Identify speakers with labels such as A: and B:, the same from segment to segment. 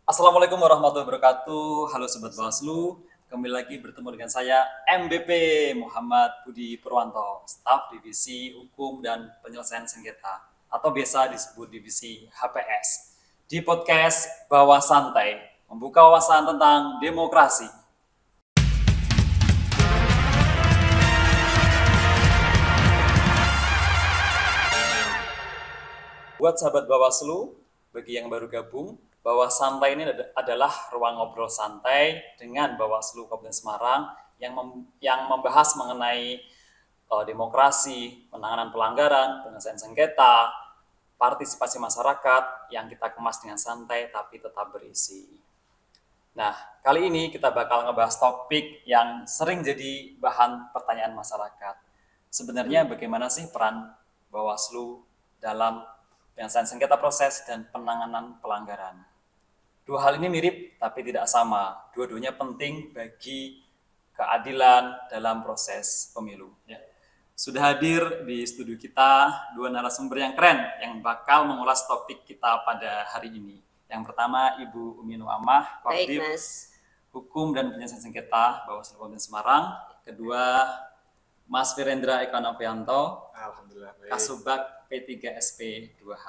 A: Assalamualaikum warahmatullahi wabarakatuh. Halo Sobat Bawaslu, kembali lagi bertemu dengan saya MBP Muhammad Budi Purwanto, staf Divisi Hukum dan Penyelesaian Sengketa atau biasa disebut Divisi HPS. Di podcast Bawah Santai, membuka wawasan tentang demokrasi. Buat sahabat Bawaslu, bagi yang baru gabung, Bawah Santai ini adalah ruang ngobrol santai dengan Bawaslu Kabupaten Semarang yang membahas mengenai demokrasi, penanganan pelanggaran, penyelesaian sengketa, partisipasi masyarakat yang kita kemas dengan santai tapi tetap berisi. Nah, kali ini kita bakal ngebahas topik yang sering jadi bahan pertanyaan masyarakat. Sebenarnya bagaimana sih peran Bawaslu dalam penyelesaian sengketa proses dan penanganan pelanggaran? Dua hal ini mirip tapi tidak sama. Dua-duanya penting bagi keadilan dalam proses pemilu. Ya. Sudah hadir di studio kita dua narasumber yang keren yang bakal mengulas topik kita pada hari ini. Yang pertama Ibu Umi Nuamah, Koordinator Hukum dan Penyelesaian Sengketa Bawaslu Kabupaten Semarang. Kedua Mas Virendra Eka Novianto, Kasubag P3SP 2H.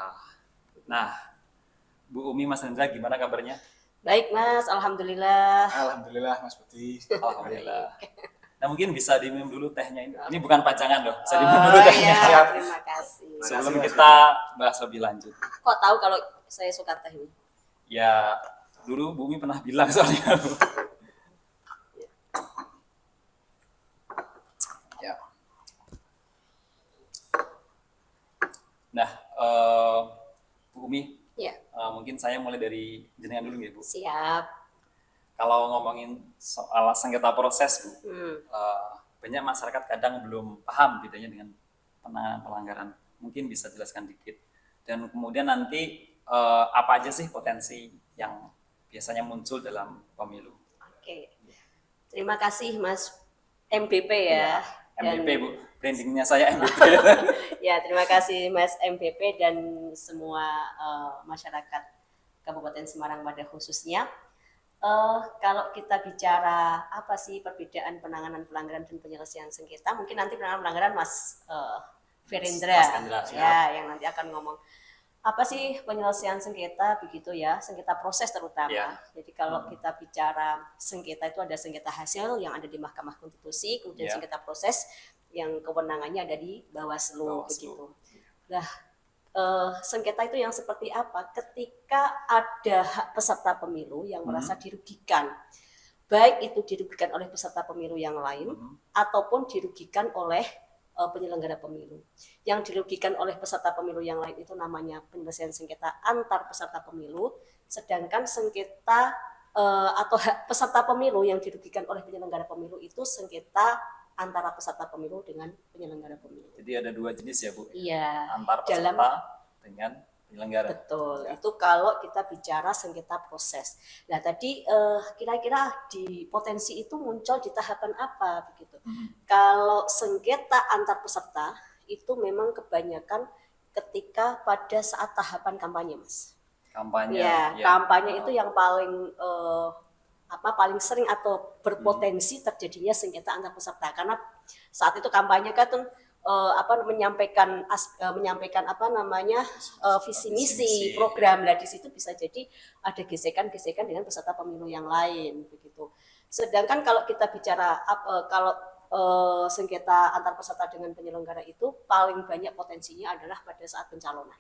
A: Nah, Bu Umi, Mas Hendra, gimana kabarnya?
B: Baik Mas, Alhamdulillah.
C: Alhamdulillah Mas Budi.
A: Alhamdulillah. Nah mungkin bisa diminum dulu tehnya ini. Ini bukan pajangan loh, bisa diminum dulu tehnya.
B: Ya, terima kasih.
A: Sebelum kita bahas lebih lanjut.
B: Kok tahu kalau saya suka teh ini?
A: Ya, dulu Bu Umi pernah bilang soalnya. Ya. Nah, Bu Umi,
B: Ya.
A: Mungkin saya mulai dari jenengan dulu ya Bu.
B: Siap.
A: Kalau ngomongin soal sengketa proses Bu, banyak masyarakat kadang belum paham bedanya dengan penanganan pelanggaran. Mungkin bisa jelaskan dikit. Dan kemudian nanti apa aja sih potensi yang biasanya muncul dalam pemilu?
B: Oke. Terima kasih Mas MBP ya.
A: MBP Bu, brandingnya saya MBP.
B: Ya, terima kasih Mas MBP dan semua masyarakat Kabupaten Semarang pada khususnya. Kalau kita bicara apa sih perbedaan penanganan pelanggaran dan penyelesaian sengketa, mungkin nanti penanganan pelanggaran Mas Virendra ya yang nanti akan ngomong apa sih penyelesaian sengketa begitu ya, sengketa proses terutama. Ya. Jadi kalau kita bicara sengketa itu ada sengketa hasil yang ada di Mahkamah Konstitusi, kemudian sengketa proses yang kewenangannya ada di Bawaslu begitu. Nah, sengketa itu yang seperti apa? Ketika ada hak peserta pemilu yang merasa dirugikan, baik itu dirugikan oleh peserta pemilu yang lain ataupun dirugikan oleh penyelenggara pemilu. Yang dirugikan oleh peserta pemilu yang lain itu namanya penyelesaian sengketa antar peserta pemilu, sedangkan sengketa atau hak peserta pemilu yang dirugikan oleh penyelenggara pemilu itu sengketa antara peserta pemilu dengan penyelenggara pemilu.
A: Jadi ada dua jenis ya Bu?
B: Iya.
A: Antar peserta dengan penyelenggara.
B: Betul. Ya. Itu kalau kita bicara sengketa proses. Nah tadi kira-kira di potensi itu muncul di tahapan apa begitu? Kalau sengketa antar peserta itu memang kebanyakan ketika pada saat tahapan kampanye, Mas.
A: Kampanye.
B: Ya. Kampanye itu yang paling paling sering atau berpotensi terjadinya sengketa antar peserta karena saat itu kampanye kan menyampaikan visi misi program. Nah di situ bisa jadi ada gesekan-gesekan dengan peserta pemilu yang lain begitu. Sedangkan kalau kita bicara sengketa antar peserta dengan penyelenggara itu paling banyak potensinya adalah pada saat pencalonan.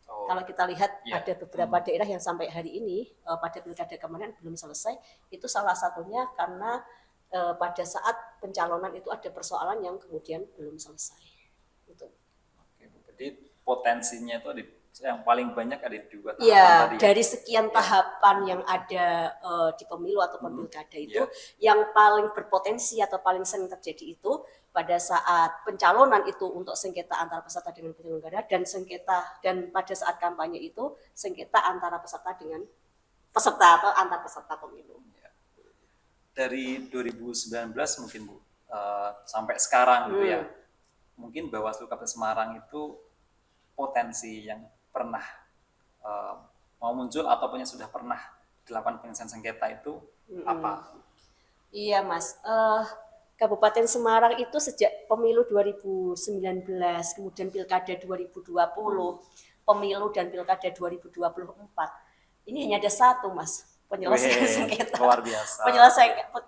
B: Kalau kita lihat ada beberapa daerah yang sampai hari ini pada pilkada kemarin belum selesai, itu salah satunya karena pada saat pencalonan itu ada persoalan yang kemudian belum selesai. Itu.
A: Oke, jadi potensinya itu yang paling banyak ada di dua tahapan tadi.
B: Dari sekian tahapan yang ada di pemilu ataupun pilkada itu, yang paling berpotensi atau paling sering terjadi itu pada saat pencalonan itu untuk sengketa antara peserta dengan penyelenggara dan pada saat kampanye itu sengketa antara peserta dengan peserta atau antar peserta pemilu.
A: Dari 2019 mungkin Bu sampai sekarang gitu ya. Mungkin Bawaslu Kabupaten Semarang itu potensi yang pernah mau muncul ataupun yang sudah pernah dilakukan penyelesaian sengketa itu apa?
B: Iya Mas, Kabupaten Semarang itu sejak pemilu 2019, kemudian Pilkada 2020, pemilu dan Pilkada 2024. Ini hanya ada satu Mas, penyelesaian
A: Wih,
B: sengketa.
A: luar biasa.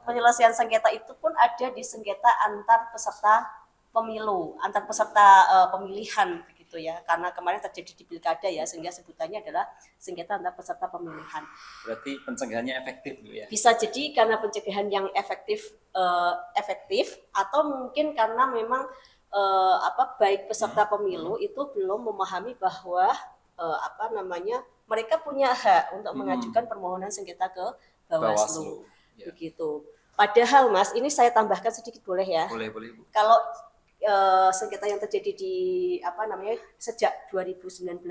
B: Penyelesaian sengketa itu pun ada di sengketa antar peserta pemilu, antar peserta pemilihan begitu ya. Karena kemarin terjadi di Pilkada ya, sehingga sebutannya adalah sengketa antar peserta pemilihan.
A: Berarti pencegahannya efektif Bu ya?
B: Bisa jadi karena pencegahan yang efektif atau mungkin karena memang baik peserta pemilu itu belum memahami bahwa mereka punya hak untuk mengajukan permohonan sengketa ke Bawaslu.
A: Ya.
B: Begitu. Padahal Mas, ini saya tambahkan sedikit boleh ya?
A: Boleh Bu.
B: Kalau sengketa yang terjadi di sejak 2019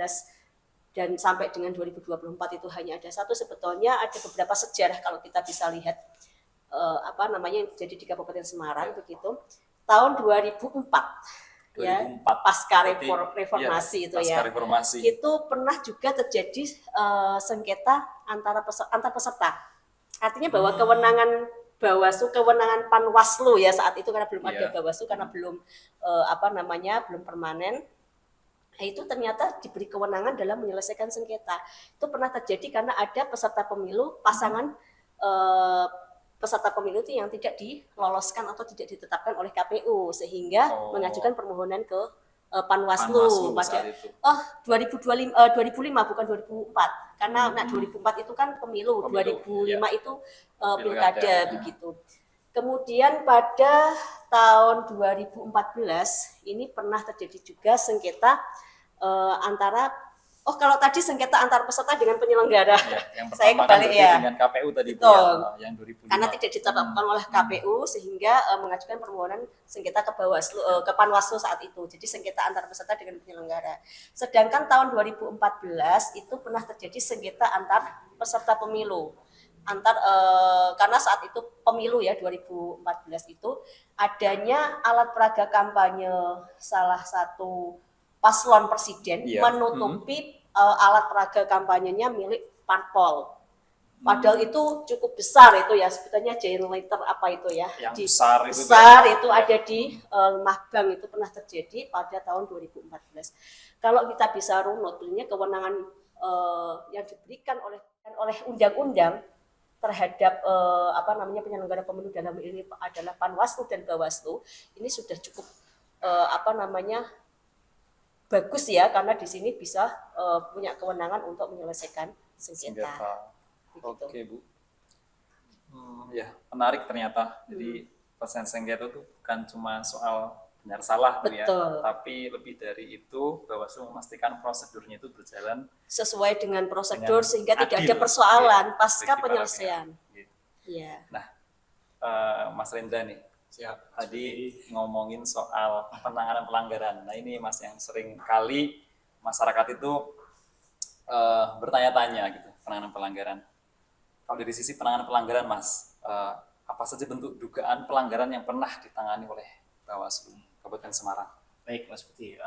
B: dan sampai dengan 2024 itu hanya ada satu, sebetulnya ada beberapa sejarah kalau kita bisa lihat yang terjadi di Kabupaten Semarang begitu. Tahun 2004 ya, pasca reformasi itu pernah juga terjadi sengketa antar peserta. Artinya bahwa kewenangan Panwaslu ya saat itu, karena belum ada Bawaslu, karena belum belum permanen, itu ternyata diberi kewenangan dalam menyelesaikan sengketa. Itu pernah terjadi karena ada peserta pemilu, pasangan peserta pemilu itu yang tidak diloloskan atau tidak ditetapkan oleh KPU, sehingga mengajukan permohonan ke Panwaslu pada 2005 bukan 2004, karena 2004 itu kan pemilu 2005 itu pilkada begitu. Kemudian pada tahun 2014 ini pernah terjadi juga sengketa kalau tadi sengketa antar peserta dengan penyelenggara.
A: Ya, yang
B: saya kembali ya
A: dengan KPU tadi Bu, yang 2005.
B: Karena tidak ditetapkan oleh KPU sehingga mengajukan permohonan sengketa ke Bawaslu, ke Panwaslu saat itu. Jadi sengketa antar peserta dengan penyelenggara. Sedangkan tahun 2014 itu pernah terjadi sengketa antar peserta pemilu. Karena saat itu pemilu ya 2014 itu adanya alat peraga kampanye salah satu paslon presiden menutupi alat peraga kampanyenya milik parpol. Padahal itu cukup besar itu ya, sebetulnya giant letter
A: yang
B: besar itu ada di Lemah Bank, itu pernah terjadi pada tahun 2014. Kalau kita bisa runut, sebenarnya kewenangan yang diberikan oleh undang-undang terhadap penyelenggara pemilu dalam ini adalah Panwaslu dan Bawaslu, ini sudah cukup bagus ya, karena di sini bisa punya kewenangan untuk menyelesaikan sengketa.
A: Oke Bu. Ya menarik ternyata. Jadi penyelesaian sengketa itu bukan cuma soal benar salah tuh ya, tapi lebih dari itu Bawaslu memastikan prosedurnya itu berjalan
B: sesuai dengan prosedur sehingga tidak ada persoalan pasca penyelesaian.
A: Ya. Nah, Mas Rendra nih, tadi ngomongin soal penanganan pelanggaran. Nah ini Mas, yang sering kali masyarakat itu bertanya-tanya gitu, penanganan pelanggaran. Kalau dari sisi penanganan pelanggaran Mas, apa saja bentuk dugaan pelanggaran yang pernah ditangani oleh Bawaslu Kabupaten Semarang?
C: Baik Mas Budi,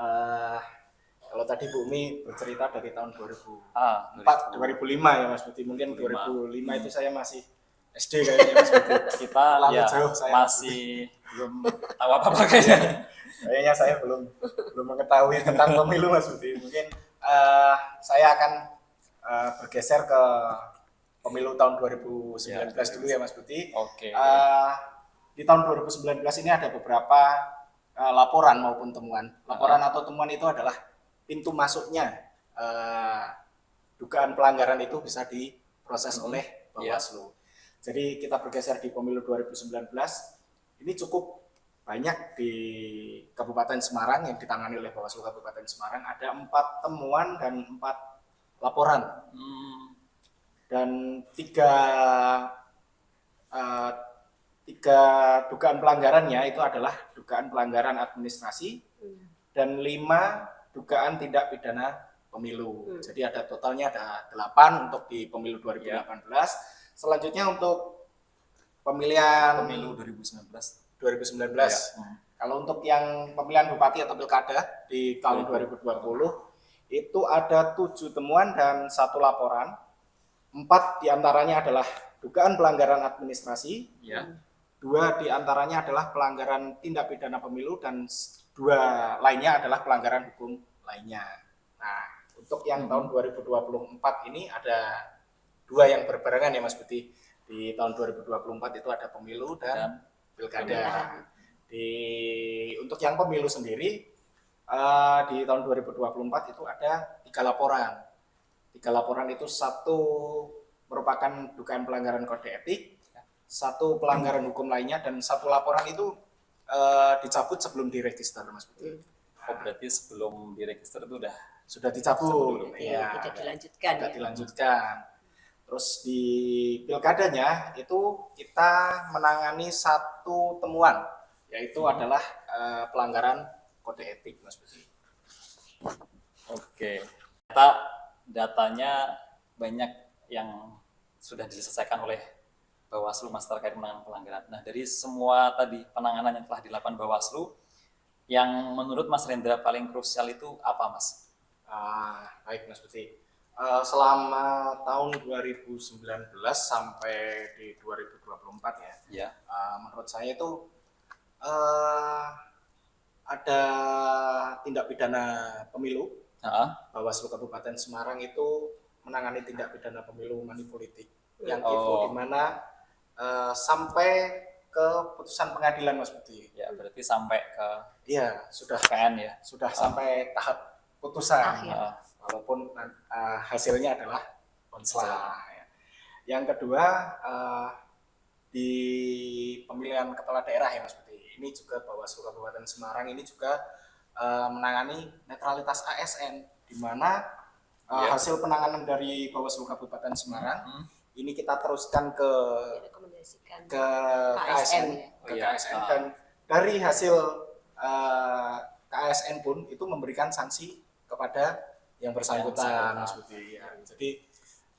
C: kalau tadi Bu Umi bercerita dari tahun 2005 ya Mas Budi, mungkin 2005 itu saya masih SD kayaknya Mas Budi.
A: Kita jauh, masih belum tahu apa-apa kayaknya.
C: Kayaknya saya belum mengetahui tentang pemilu Mas Budi. Mungkin saya akan bergeser ke pemilu tahun 2019 dulu ya Mas Budi.
A: Oke.
C: Di tahun 2019 ini ada beberapa laporan maupun temuan. Laporan atau temuan itu adalah pintu masuknya dugaan pelanggaran itu bisa diproses oleh Bawaslu. Jadi kita bergeser di pemilu 2019, ini cukup banyak di Kabupaten Semarang yang ditangani oleh Bawaslu Kabupaten Semarang. Ada 4 temuan dan 4 laporan. Dan 3 dugaan pelanggarannya itu adalah dugaan pelanggaran administrasi dan 5 dugaan tindak pidana pemilu. Jadi ada totalnya ada 8 untuk di pemilu 2018. Selanjutnya untuk pemilihan
A: pemilu 2019.
C: Kalau untuk yang pemilihan bupati atau pilkada di tahun 2020 itu ada 7 temuan dan 1 laporan. 4 diantaranya adalah dugaan pelanggaran administrasi,
A: Ya.
C: 2 diantaranya adalah pelanggaran tindak pidana pemilu, dan 2 lainnya adalah pelanggaran hukum lainnya. Nah, untuk yang tahun 2024 ini ada 2 yang berbarengan ya Mas Budi. Di tahun 2024 itu ada pemilu dan pilkada. Untuk yang pemilu sendiri di tahun 2024 itu ada 3 laporan. 3 laporan itu, 1 merupakan dugaan pelanggaran kode etik, 1 pelanggaran hukum lainnya, dan 1 laporan itu dicabut sebelum diregister Mas Budi.
A: Oh, berarti sebelum diregister itu
C: Sudah dicabut,
B: Iya, tidak dilanjutkan.
C: tidak
B: Ya.
C: dilanjutkan. Terus di pilkadanya itu kita menangani 1 temuan, yaitu adalah pelanggaran kode etik Mas Budi.
A: Oke. Datanya banyak yang sudah diselesaikan oleh Bawaslu Mas terkait penanganan pelanggaran. Nah, dari semua tadi penanganan yang telah dilakukan Bawaslu, yang menurut Mas Rendra paling krusial itu apa, Mas?
C: Baik Mas Budi. Selama tahun 2019 sampai di 2024 ya,
A: Ya.
C: menurut saya itu ada tindak pidana pemilu. Bawaslu Kabupaten Semarang itu menangani tindak pidana pemilu money politik yang itu di mana sampai ke putusan pengadilan Mas Budi.
A: Ya, berarti sampai ke
C: sudah
A: PN ya.
C: Sudah sampai tahap putusan.
B: Akhir.
C: Walaupun hasilnya adalah konslah. Ya. Yang kedua di pemilihan kepala daerah ya Mas Budi. Ini juga Bawaslu Kabupaten Semarang ini juga menangani netralitas ASN, di mana hasil penanganan dari Bawaslu Kabupaten Semarang ini kita teruskan ke KSN, KSN, dan dari hasil KSN pun itu memberikan sanksi kepada yang bersangkutan Mas Budi. Ya. Jadi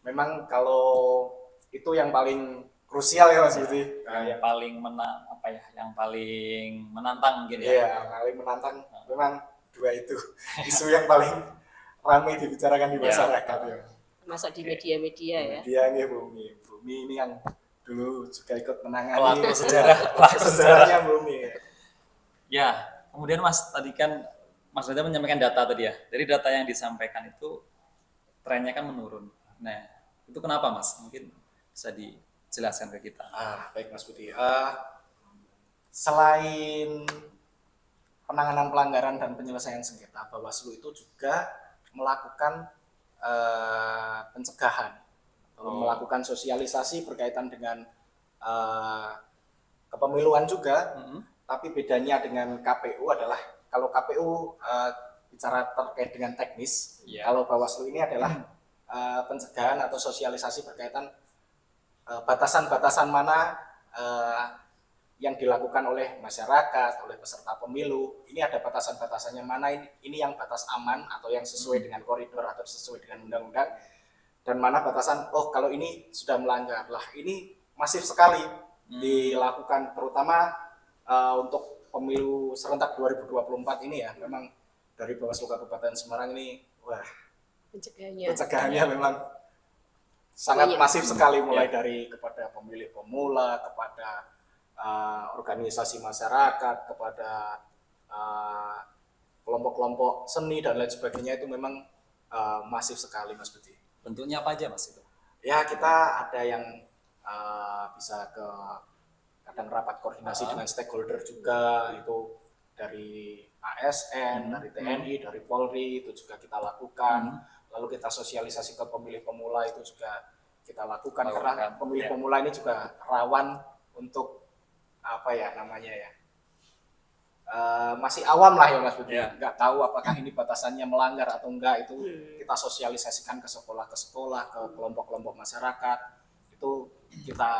C: memang kalau itu yang paling krusial ya Mas Budi.
A: Yang paling yang paling menantang mungkin ya.
C: Iya, paling menantang memang 2 itu isu yang paling ramai dibicarakan di masyarakat ya.
B: Termasuk di media-media ya.
C: Media ini Bumi ini yang dulu juga ikut menangani
A: Pelaku
C: sejarahnya Bumi.
A: Ya, kemudian Mas tadi kan Mas Reza menyampaikan data tadi ya. Dari data yang disampaikan itu trennya kan menurun. Nah, itu kenapa Mas? Mungkin bisa dijelaskan ke kita.
C: Baik Mas Budi. Selain penanganan pelanggaran dan penyelesaian sengketa, Bawaslu itu juga melakukan pencegahan, melakukan sosialisasi berkaitan dengan kepemiluan juga. Tapi bedanya dengan KPU adalah kalau KPU bicara terkait dengan teknis, kalau Bawaslu ini adalah pencegahan atau sosialisasi berkaitan batasan-batasan mana yang dilakukan oleh masyarakat, oleh peserta pemilu. Ini ada batasan-batasannya, mana ini yang batas aman atau yang sesuai dengan koridor atau sesuai dengan undang-undang, dan mana batasan kalau ini sudah melanggar. Lah ini masif sekali dilakukan, terutama untuk pemilu serentak 2024 ini ya. Memang dari Bawaslu Kabupaten Semarang ini pencegahannya memang sangat masif sekali, mulai dari kepada pemilih pemula, kepada organisasi masyarakat, kepada kelompok-kelompok seni dan lain sebagainya. Itu memang masif sekali Mas Budi.
A: Bentuknya apa aja Mas itu?
C: Ya, kita ada yang bisa ke kadang rapat koordinasi dengan stakeholder juga, itu dari ASN, dari TNI, dari Polri, itu juga kita lakukan. Lalu kita sosialisasi ke pemilih pemula, itu juga kita lakukan. Karena pemilih pemula ini juga rawan untuk masih awam lah ya Mas Budi, nggak tahu apakah ini batasannya melanggar atau enggak. Itu kita sosialisasikan ke sekolah, ke kelompok-kelompok masyarakat. Itu kita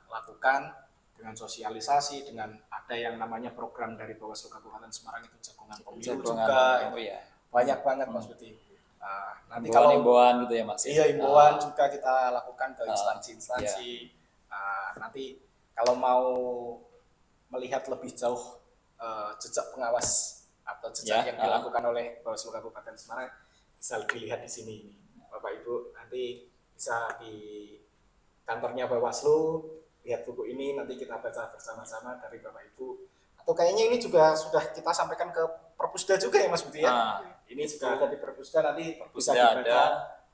C: lakukan dengan sosialisasi, dengan ada yang namanya program dari Bawaslu Kabupaten Semarang itu jagungan pemilu juga. Banyak banget Mas Budi. Nanti kalau
A: himbauan gitu ya Mas.
C: Iya, himbauan juga kita lakukan ke instansi-instansi. Nanti kalau mau melihat lebih jauh jejak pengawas atau jejak yang dilakukan oleh Bawaslu Kabupaten Semarang, bisa dilihat di sini. Bapak Ibu nanti bisa di kantornya Bawaslu, lihat buku ini, nanti kita baca bersama-sama dari Bapak Ibu. Atau kayaknya ini juga sudah kita sampaikan ke Perpusda juga ya Mas Budi ya?
A: Nah,
C: Ini sudah ada di Perpusda, nanti bisa
A: Perpusda
C: dibaca
A: ada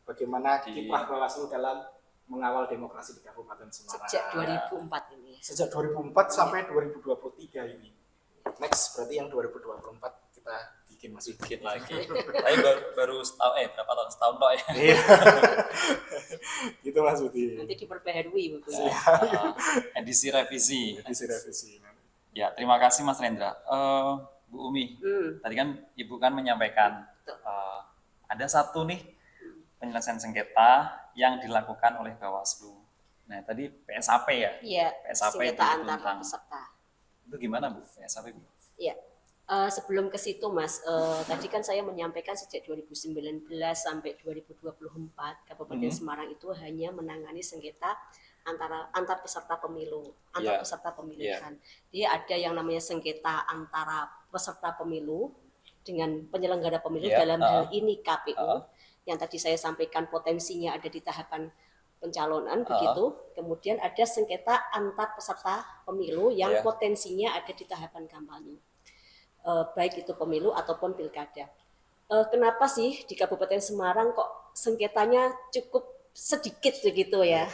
C: bagaimana
A: di-
C: kiprah Bawaslu dalam mengawal demokrasi di Kabupaten Semarang.
B: Sejak 2004 ini.
C: Sejak 2004 sampai 2023 ini. Next berarti yang 2024 kita bikin Mas Budi.
A: bikin lagi. Tapi baru setahun, berapa tahun? Setahun kok ya.
C: Iya. Gitu Mas Budi.
B: Nanti diperbaharui bukunya.
A: Edisi revisi.
C: Revisi.
A: Ya, terima kasih Mas Rendra. Bu Umi, tadi kan Ibu kan menyampaikan ada satu nih penyelesaian sengketa yang dilakukan oleh Bawaslu. Nah, tadi PSAP ya?
B: Iya,
A: PSAP
B: sengketa
A: itu
B: antar
A: tentang
B: peserta.
A: itu gimana Bu? PSAP Bu?
B: Iya. Sebelum ke situ Mas, tadi kan saya menyampaikan sejak 2019 sampai 2024 Kabupaten Semarang itu hanya menangani sengketa antar peserta pemilu, antar peserta pemilihan. Jadi ada yang namanya sengketa antara peserta pemilu dengan penyelenggara pemilu dalam hal ini KPU. Yang tadi saya sampaikan potensinya ada di tahapan pencalonan begitu. Kemudian ada sengketa antar peserta pemilu yang potensinya ada di tahapan kampanye. Baik itu pemilu ataupun pilkada. Kenapa sih di Kabupaten Semarang kok sengketanya cukup sedikit begitu ya?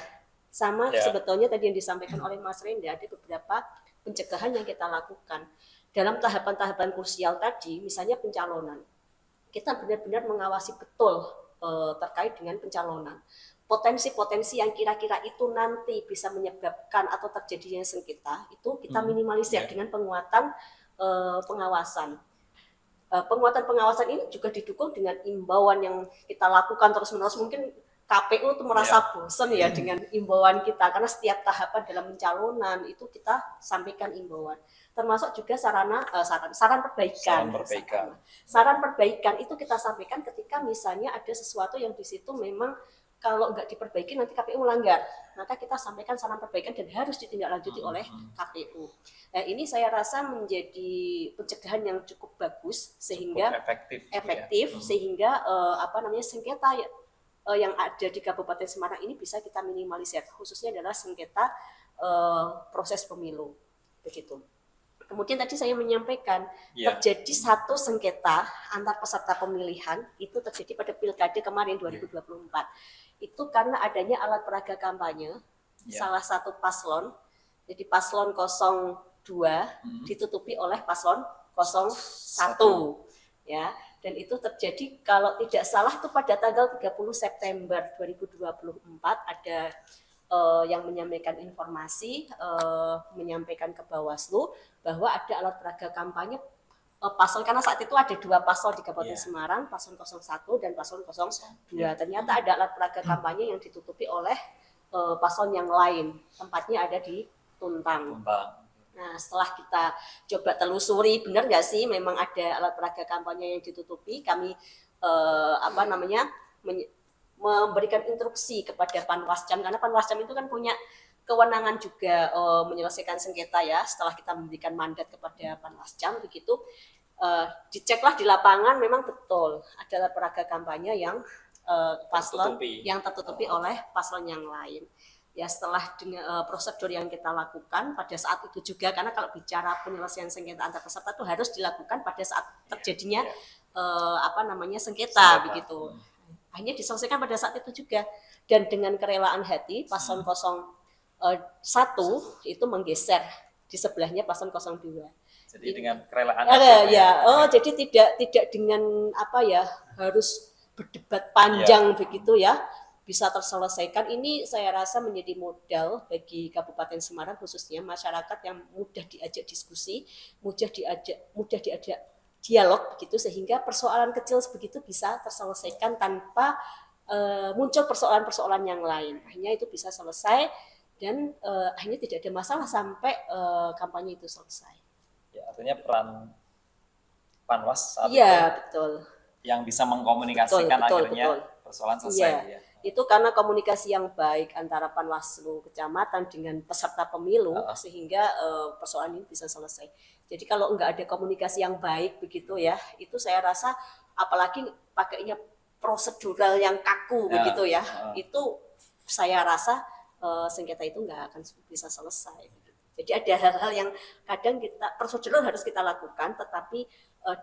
B: Sama sebetulnya tadi yang disampaikan oleh Mas Renda, ada beberapa pencegahan yang kita lakukan. Dalam tahapan-tahapan krusial tadi, misalnya pencalonan, kita benar-benar mengawasi betul terkait dengan pencalonan. Potensi-potensi yang kira-kira itu nanti bisa menyebabkan atau terjadinya sengketa, itu kita minimalisir dengan penguatan pengawasan. Penguatan pengawasan ini juga didukung dengan imbauan yang kita lakukan terus-menerus. Mungkin KPU itu merasa bosan ya dengan imbauan kita, karena setiap tahapan dalam pencalonan itu kita sampaikan imbauan, termasuk juga saran perbaikan. Saran perbaikan itu kita sampaikan ketika misalnya ada sesuatu yang di situ memang kalau nggak diperbaiki nanti KPU melanggar, maka kita sampaikan saran perbaikan dan harus ditindaklanjuti oleh KPU. Nah, ini saya rasa menjadi pencegahan yang cukup bagus sehingga efektif sehingga sengketa yang ada di Kabupaten Semarang ini bisa kita minimalisir, khususnya adalah sengketa proses pemilu begitu. Kemudian tadi saya menyampaikan terjadi satu sengketa antar peserta pemilihan itu terjadi pada pilkada kemarin 2024. Itu karena adanya alat peraga kampanye salah satu paslon. Jadi paslon 02 ditutupi oleh paslon 01 ya. Dan itu terjadi kalau tidak salah itu pada tanggal 30 September 2024 ada yang menyampaikan informasi, menyampaikan ke Bawaslu bahwa ada alat peraga kampanye paslon, karena saat itu ada dua paslon di Kabupaten Semarang, paslon 01 dan paslon 02. Ternyata ada alat peraga kampanye yang ditutupi oleh paslon yang lain, tempatnya ada di Tuntang. Nah, setelah kita coba telusuri, benar nggak sih memang ada alat peraga kampanye yang ditutupi, kami memberikan instruksi kepada Panwascam, karena Panwascam itu kan punya kewenangan juga menyelesaikan sengketa ya. Setelah kita memberikan mandat kepada Panwascam begitu, diceklah di lapangan memang betul ada alat peraga kampanye yang paslon yang tertutupi oleh paslon yang lain. Ya, setelah dengan prosedur yang kita lakukan pada saat itu juga, karena kalau bicara penyelesaian sengketa antar peserta itu harus dilakukan pada saat terjadinya sengketa begitu. Hanya diselesaikan pada saat itu juga, dan dengan kerelaan hati paslon 01 itu menggeser di sebelahnya paslon 02.
A: Jadi dengan kerelaan
B: jadi tidak dengan harus berdebat panjang begitu ya, bisa terselesaikan. Ini saya rasa menjadi modal bagi Kabupaten Semarang, khususnya masyarakat yang mudah diajak diskusi, mudah diajak dialog begitu, sehingga persoalan kecil begitu bisa terselesaikan tanpa muncul persoalan-persoalan yang lain. Akhirnya itu bisa selesai dan akhirnya tidak ada masalah sampai kampanye itu selesai.
A: Ya, artinya peran Panwas saat
B: itu betul,
A: yang bisa mengkomunikasikan akhirnya persoalan selesai. Ya.
B: Itu karena komunikasi yang baik antara Panwaslu kecamatan dengan peserta pemilu sehingga persoalan ini bisa selesai. Jadi kalau nggak ada komunikasi yang baik begitu ya, itu saya rasa apalagi pakainya prosedural yang kaku begitu ya, itu saya rasa sengketa itu nggak akan bisa selesai. Jadi ada hal-hal yang kadang kita prosedur harus kita lakukan, tetapi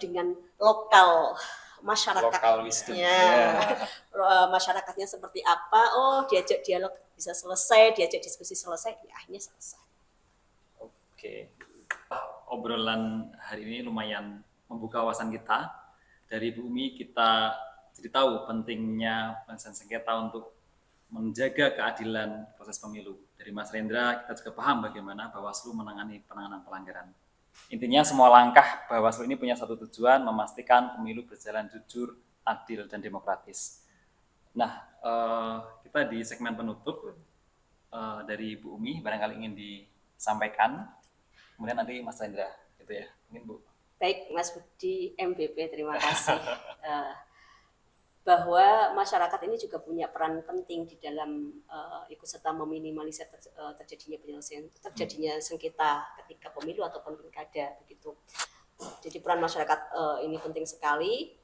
B: dengan lokal
A: Lokal wisdom.
B: masyarakatnya, masyarakatnya seperti apa, diajak dialog bisa selesai, diajak diskusi selesai, ya akhirnya selesai.
A: Oke. Obrolan hari ini lumayan membuka wawasan kita. Dari Bu Umi kita jadi tahu pentingnya penyelesaian sengketa untuk menjaga keadilan proses pemilu. Dari Mas Rendra kita juga paham bagaimana Bawaslu menangani penanganan pelanggaran. Intinya semua langkah Bawaslu ini punya satu tujuan, memastikan pemilu berjalan jujur, adil, dan demokratis. Nah, kita di segmen penutup dari Bu Umi barangkali ingin disampaikan, kemudian nanti Mas Rendra, gitu ya, mungkin Bu.
B: Baik, Mas Budi MBP, terima kasih. Bahwa masyarakat ini juga punya peran penting di dalam ikut serta meminimalisir terjadinya sengketa ketika pemilu ataupun pilkada begitu. Jadi peran masyarakat ini penting sekali.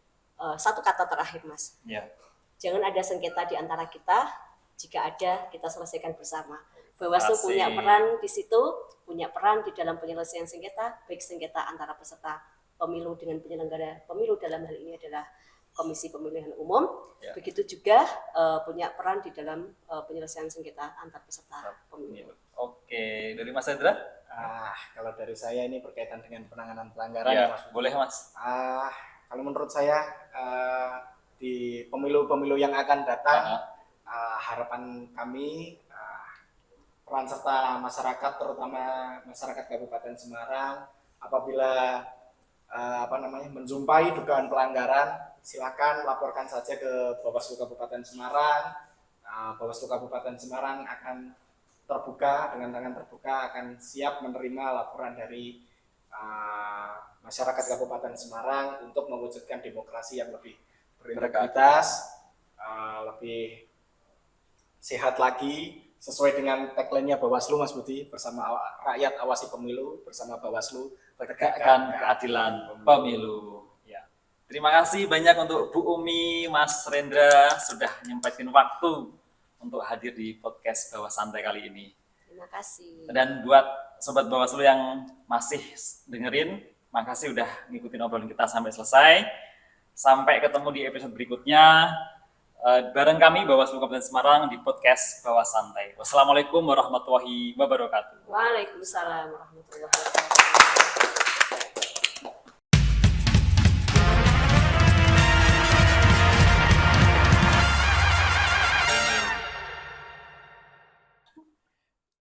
B: Satu kata terakhir, Mas.
A: Ya.
B: Jangan ada sengketa di antara kita. Jika ada, kita selesaikan bersama. Bawaslu punya peran di situ, punya peran di dalam penyelesaian sengketa, baik sengketa antara peserta pemilu dengan penyelenggara pemilu, dalam hal ini adalah Komisi Pemilihan Umum, begitu juga punya peran di dalam penyelesaian sengketa antar peserta pemilu.
A: Oke, dari Mas Rendra?
C: Kalau dari saya ini berkaitan dengan penanganan pelanggaran,
A: Ya,
C: Mas.
A: boleh Mas.
C: Kalau menurut saya di pemilu-pemilu yang akan datang, harapan kami peran serta masyarakat, terutama masyarakat Kabupaten Semarang, apabila menjumpai dugaan pelanggaran, silakan laporkan saja ke Bawaslu Kabupaten Semarang. Bawaslu Kabupaten Semarang akan terbuka, dengan tangan terbuka, akan siap menerima laporan dari masyarakat Kabupaten Semarang untuk mewujudkan demokrasi yang lebih berintegritas, lebih sehat lagi, sesuai dengan tagline-nya Bawaslu, Mas Budi, bersama rakyat awasi pemilu, bersama Bawaslu
A: tegakkan keadilan pemilu. Ya. Terima kasih banyak untuk Bu Umi, Mas Rendra sudah nyempetin waktu untuk hadir di podcast Bawah Santai kali ini.
B: Terima kasih.
A: Dan buat Sobat Bawaslu yang masih dengerin, makasih udah ngikutin obrolan kita sampai selesai. Sampai ketemu di episode berikutnya. Bareng kami Bawaslu Kabupaten Semarang di podcast Bawah Santai. Wassalamualaikum warahmatullahi wabarakatuh.
B: Waalaikumsalam warahmatullahi wabarakatuh.